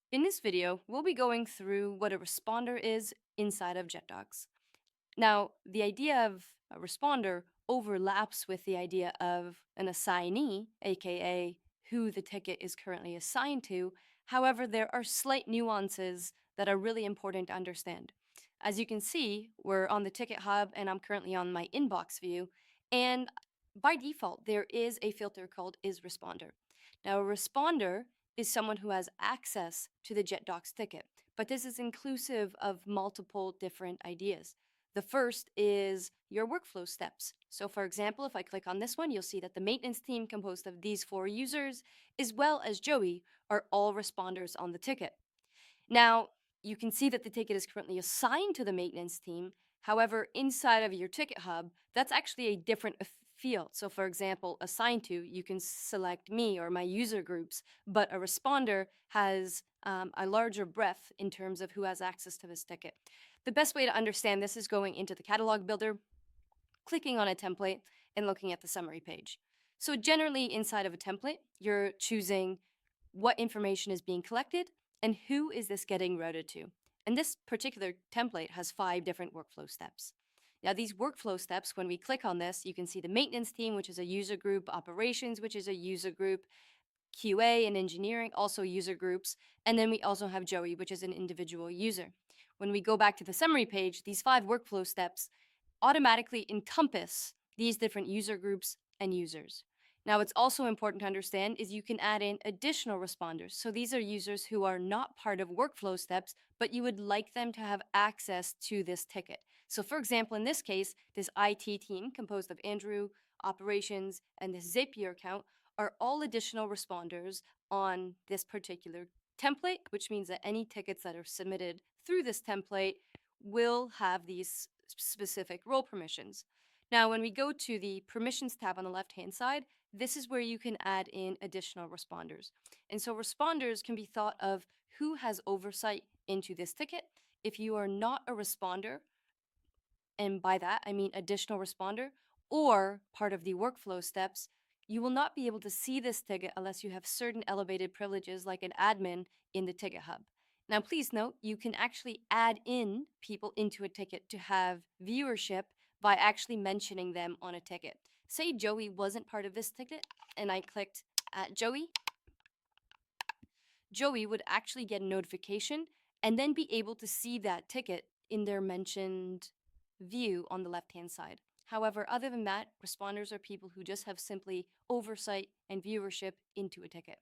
In this video, we'll be going through what a responder is inside of Jetdocs. Now, the idea of a responder overlaps with the idea of an assignee, aka who the ticket is currently assigned to. However, there are slight nuances that are really important to understand. As you can see, we're on the ticket hub and I'm currently on my inbox view. And by default, there is a filter called isResponder. Now, a responder is someone who has access to the Jetdocs ticket, but this is inclusive of multiple different ideas. The first is your workflow steps. So for example, if I click on this one, you'll see that the maintenance team composed of these 4 users, as well as Joey, are all responders on the ticket. Now, you can see that the ticket is currently assigned to the maintenance team. However, inside of your ticket hub, that's actually a different field. So for example, assigned to, you can select me or my user groups, but a responder has a larger breadth in terms of who has access to this ticket. The best way to understand this is going into the catalog builder, clicking on a template, and looking at the summary page. So generally inside of a template, you're choosing what information is being collected and who is this getting routed to. And this particular template has 5 different workflow steps. Now these workflow steps, when we click on this, you can see the maintenance team, which is a user group, operations, which is a user group, QA and engineering, also user groups, and then we also have Joey, which is an individual user. When we go back to the summary page, these 5 workflow steps automatically encompass these different user groups and users. Now, what's also important to understand is you can add in additional responders. So these are users who are not part of workflow steps, but you would like them to have access to this ticket. So for example, in this case, this IT team composed of Andrew, operations, and this Zapier account are all additional responders on this particular template, which means that any tickets that are submitted through this template will have these specific role permissions. Now, when we go to the permissions tab on the left-hand side, this is where you can add in additional responders. And so responders can be thought of who has oversight into this ticket. If you are not a responder, and by that I mean additional responder, or part of the workflow steps, you will not be able to see this ticket unless you have certain elevated privileges like an admin in the ticket hub. Now, please note, you can actually add in people into a ticket to have viewership by actually mentioning them on a ticket. Say Joey wasn't part of this ticket and I clicked at Joey, Joey would actually get a notification and then be able to see that ticket in their mentioned view on the left-hand side. However, other than that, responders are people who just have simply oversight and viewership into a ticket.